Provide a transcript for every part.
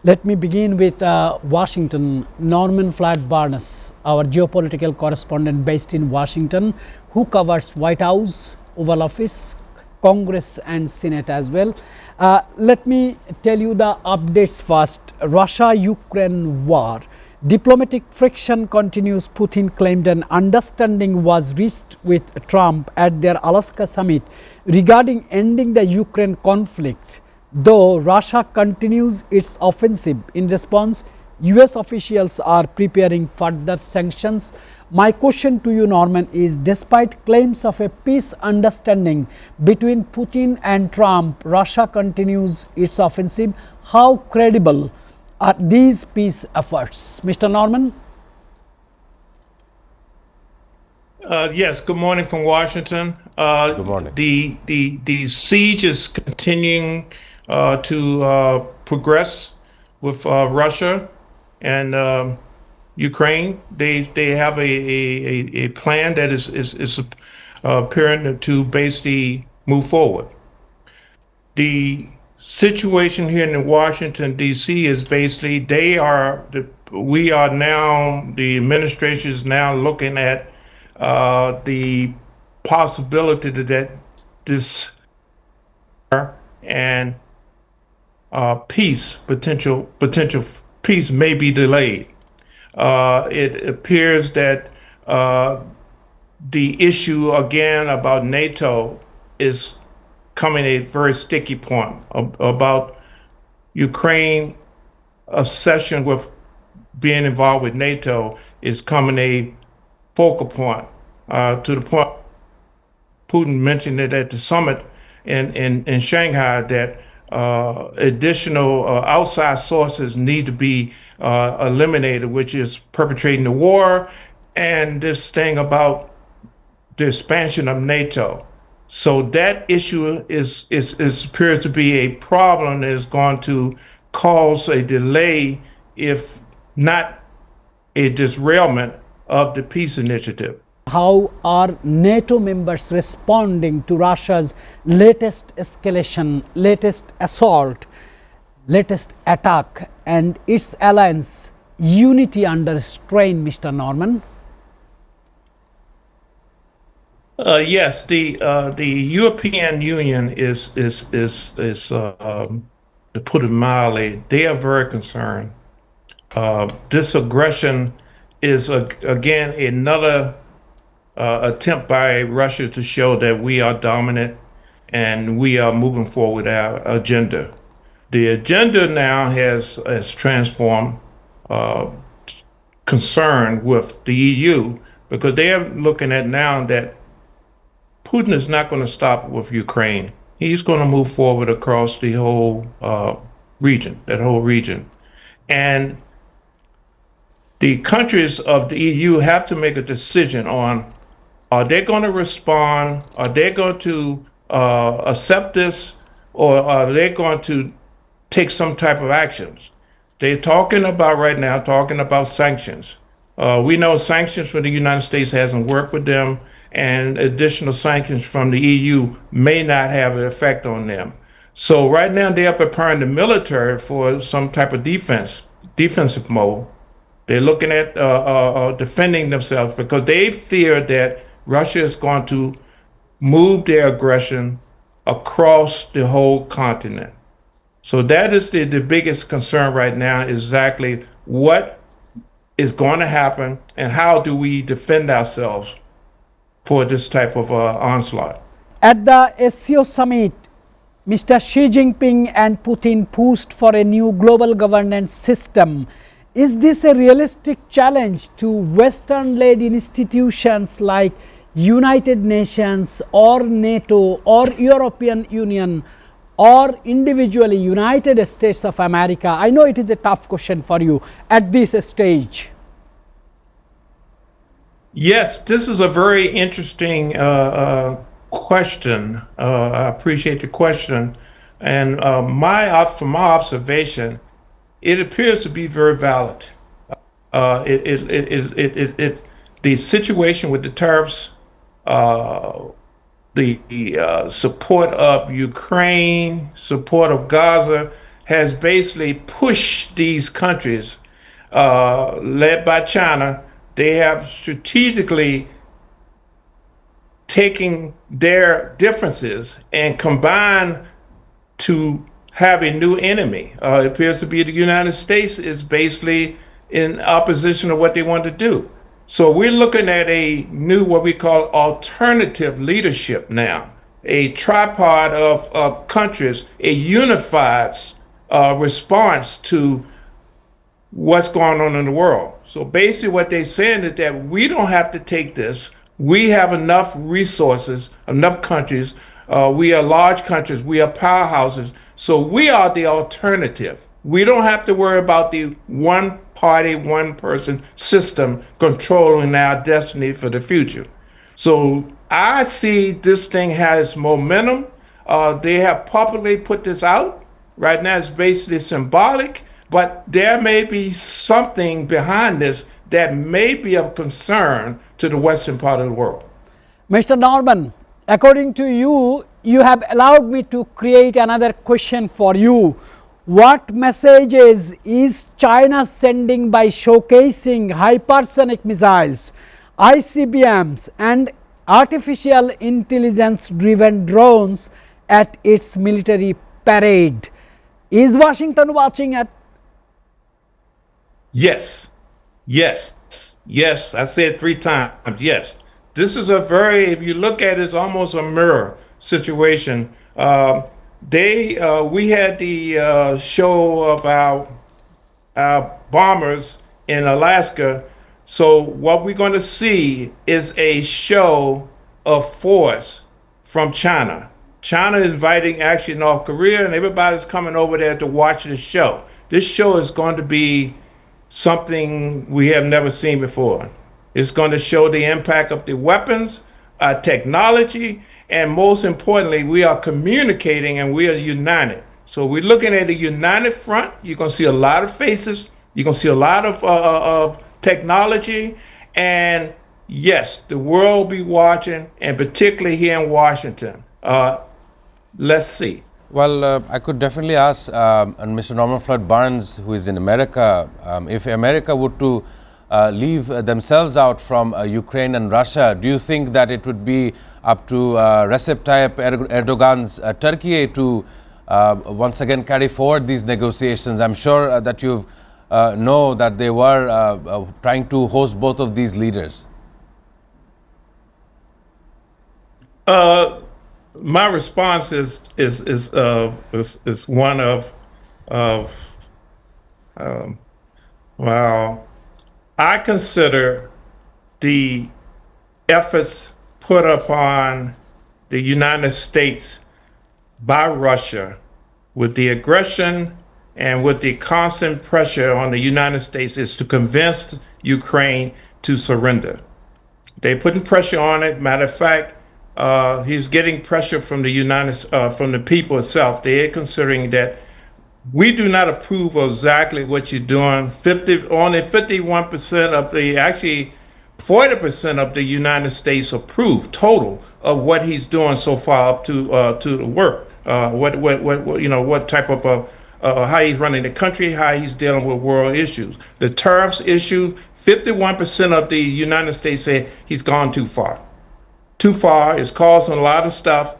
Let me begin with Washington. Norman Flat-Barnes, our geopolitical correspondent based in Washington, who covers White House, Oval Office, Congress and Senate as well. Let me tell you the updates first. Russia-Ukraine war. Diplomatic friction continues. Putin claimed an understanding was reached with Trump at their Alaska summit regarding ending the Ukraine conflict. Though Russia continues its offensive in response, US officials are preparing further sanctions. My question to you, Norman, is despite claims of a peace understanding between Putin and Trump, Russia continues its offensive. How credible are these peace efforts? Mr. Norman? Yes, good morning from Washington. Good morning. The siege is continuing to progress with Russia and Ukraine. They have a plan that is appearing to basically move forward. The situation here in Washington D.C. is basically we are now, the administration is now looking at the possibility that this and potential peace may be delayed. It appears that the issue again about NATO is coming a very sticky point about Ukraine obsession with being involved with NATO is coming a focal point to the point Putin mentioned it at the summit in Shanghai that additional outside sources need to be eliminated, which is perpetrating the war and this thing about the expansion of NATO. So that issue is appears to be a problem that is going to cause a delay, if not a derailment of the peace initiative. How are NATO members responding to Russia's latest escalation, latest assault, latest attack, and its alliance unity under strain, Mr. Norman? Yes, the European Union is to put it mildly, they are very concerned. This aggression is again another attempt by Russia to show that we are dominant and we are moving forward with our agenda. The agenda now has transformed concern with the EU because they are looking at now that Putin is not going to stop with Ukraine. He's going to move forward across the whole region, that whole region. And the countries of the EU have to make a decision on, are they going to respond? Are they going to accept this? Or are they going to take some type of actions? They're talking about sanctions. We know sanctions from the United States hasn't worked with them, and additional sanctions from the EU may not have an effect on them. So right now they are preparing the military for some type of defensive mode. They're looking at defending themselves because they fear that Russia is going to move their aggression across the whole continent. So that is the biggest concern right now, exactly what is going to happen and how do we defend ourselves for this type of onslaught. At the SCO summit, Mr. Xi Jinping and Putin pushed for a new global governance system. Is this a realistic challenge to Western-led institutions like United Nations or NATO or European Union or individually United States of America? I know it is a tough question for you at this stage. Yes, this is a very interesting question. I appreciate the question. And from my observation, it appears to be very valid. The situation with the tariffs, the support of Ukraine, support of Gaza, has basically pushed these countries, led by China. They have strategically taking their differences and combined to have a new enemy. It appears to be the United States is basically in opposition to what they want to do. So we're looking at a new, what we call alternative leadership now, a tripod of countries, a unified response to what's going on in the world. So basically what they're saying is that we don't have to take this. We have enough resources, enough countries. We are large countries. We are powerhouses. So we are the alternative. We don't have to worry about the one party, one person system controlling our destiny for the future. So I see this thing has momentum. They have publicly put this out. Right now it's basically symbolic, but there may be something behind this that may be of concern to the western part of the world. Mr. Norman, according to you, you have allowed me to create another question for you. What messages is China sending by showcasing hypersonic missiles, ICBMs, and artificial intelligence driven drones at its military parade? Is Washington watching it? Yes, yes, yes. I said 3 times. Yes. This is a very, if you look at it, it's almost a mirror situation. We had the show of our bombers in Alaska. So what we're going to see is a show of force from China. China is inviting actually North Korea, and everybody's coming over there to watch this show. This show is going to be something we have never seen before. It's going to show the impact of the weapons, technology, and most importantly, we are communicating and we are united. So we're looking at a united front. You're going to see a lot of faces. You're going to see a lot of technology. And yes, the world will be watching, and particularly here in Washington. Let's see. Well, I could definitely ask Mr. Norman Floyd Barnes, who is in America, if America would to leave themselves out from Ukraine and Russia, do you think that it would be up to Recep Tayyip Erdogan's Turkey to once again carry forward these negotiations? I'm sure that you know that they were trying to host both of these leaders. My response is one of well, I consider the efforts put upon the United States by Russia with the aggression and with the constant pressure on the United States is to convince Ukraine to surrender. They're putting pressure on it. Matter of fact, he's getting pressure from from the people itself. They're considering that we do not approve of exactly what you're doing. Only 51% of actually 40% of the United States approve total of what he's doing so far up to the work. What type of how he's running the country, how he's dealing with world issues. The tariffs issue, 51% of the United States say he's gone too far. Too far. It's causing a lot of stuff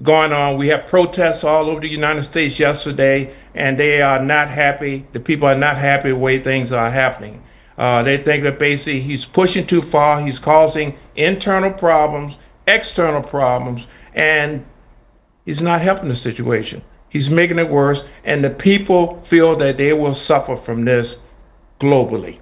going on. We have protests all over the United States yesterday, and they are not happy. The people are not happy the way things are happening. They think that basically he's pushing too far. He's causing internal problems, external problems, and he's not helping the situation. He's making it worse, and the people feel that they will suffer from this globally.